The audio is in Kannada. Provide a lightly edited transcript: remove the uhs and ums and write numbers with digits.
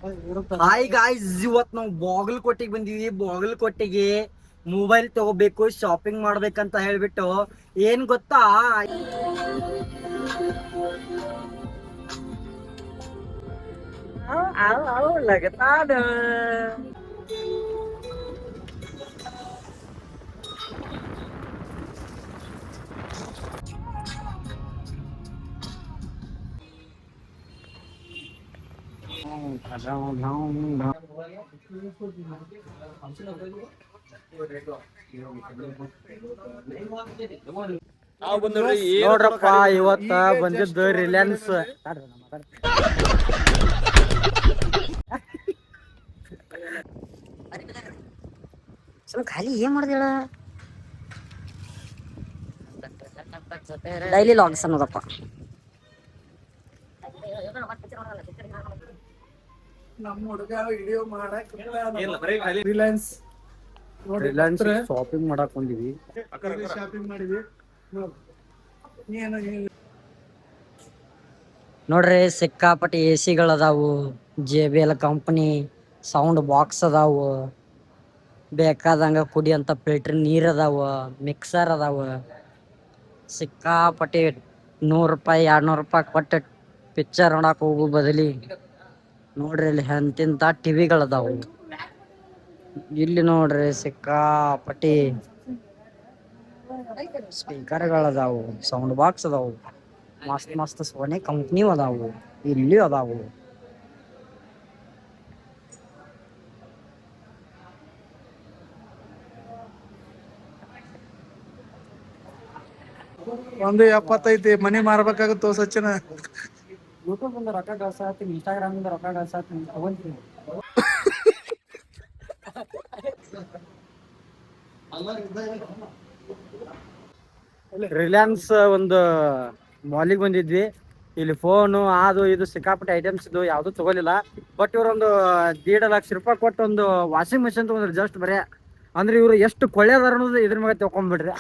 ಹಾಯ್ ಗಾಯ್ಸ್, ಇವತ್ ನಾವು ಬಾಗಲಕೋಟೆಗೆ ಬಂದಿವಿ. ಬಾಗಲಕೋಟೆಗೆ ಮೊಬೈಲ್ ತಗೋಬೇಕು, ಶಾಪಿಂಗ್ ಮಾಡ್ಬೇಕಂತ ಹೇಳ್ಬಿಟ್ಟು. ಏನ್ ಗೊತ್ತಾ, ಲಗತಾನ ನೋಡ್ರಪ್ಪ, ಇವತ್ತ ಬಂದಿದ್ದು ರಿಲಯನ್ಸ್. ಸ್ವಲ್ಪ ಖಾಲಿ ಏನ್ ಮಾಡ್ದೇಳ ಡೈಲಿ ಲಾಗ್ಸ್ ಅನ್ನೋದಪ್ಪ. ನಮ್ಮ ಹುಡುಗ ವಿಡಿಯೋ ಮಾಡಕ್ ರಿಲಯನ್ಸ್ ಶಾಪಿಂಗ್ ಮಾಡಕ್ ಬಂದಿವಿ. ಶಾಪಿಂಗ್ ಮಾಡಿದ್ವಿ. ನೋಡ್ರಿ, ಸಿಕ್ಕಾಪಟ್ಟಿ ಎ ಸಿಗಳು ಅದಾವು, JBL ಕಂಪನಿ ಸೌಂಡ್ ಬಾಕ್ಸ್ ಅದಾವು, ಬೇಕಾದಂಗ ಕುಡಿಯಂತ ಫಿಲ್ಟರ್ ನೀರ್ ಅದಾವ, ಮಿಕ್ಸರ್ ಅದಾವ. ಸಿಕ್ಕಾಪಟ್ಟಿ ₹100 ₹200 ಕೊಟ್ಟು ಪಿಕ್ಚರ್ ನೋಡಕ್ ಹೋಗು ಬದಲಿ ನೋಡ್ರಿ ಇಲ್ಲಿ ಎಂತಿಂತ ಟಿವಿಗಳದಾವು. ಇಲ್ಲಿ ನೋಡ್ರಿ ಸಿಕ್ಕಾಪಟ್ಟಿ ಸ್ಪೀಕರ್ಗಳದಾವು, ಸೌಂಡ್ ಬಾಕ್ಸ್ ಅದಾವು, ಮಸ್ತ್ ಮಸ್ತ್ ಸೋನಿ ಕಂಪ್ನಿ ಅದಾವು, ಇಲ್ಲಿ ಅದಾವು. ಒಂದು 75 ಮನಿ ಮಾರ್ಬೇಕಾಗತ್ತೋ ಸಚಿನ. ಯೂಟ್ಯೂಬ್ ಇಂದ ರೊಕ್ಕ ಗಳಿಸಾತೀನಿ, ಇನ್ಸ್ಟಾಗ್ರಾಮ್ ಇಂದ ರೊಕ್ಕ ಗಳಿಸಾತೀನಿ, ತಗೊಂತೀನಿ. ರಿಲಯನ್ಸ್ ಒಂದು ಮಾಲಿಗೆ ಬಂದಿದ್ವಿ. ಇಲ್ಲಿ ಫೋನು ಅದು ಇದು ಸಿಕ್ಕಾಪಟ್ಟೆ ಐಟಮ್ಸ್ ಇದು ಯಾವ್ದು ತಗೊಲಿಲ್ಲ. ಬಟ್ ಇವ್ರೊಂದು ₹1.5 ಲಕ್ಷ ಕೊಟ್ಟು ಒಂದು ವಾಷಿಂಗ್ ಮಿಷಿನ್ ತಗೊಂಡ್ರಿ. ಜಸ್ಟ್ ಬರೇ ಅಂದ್ರೆ ಇವ್ರು ಎಷ್ಟು ಕೊಳ್ಳೇದಾರ ಅನ್ನೋದು ಇದ್ರ ಮ್ಯಾಗ ತಿಳ್ಕೊಂಡ್ಬಿಡ್ರಿ.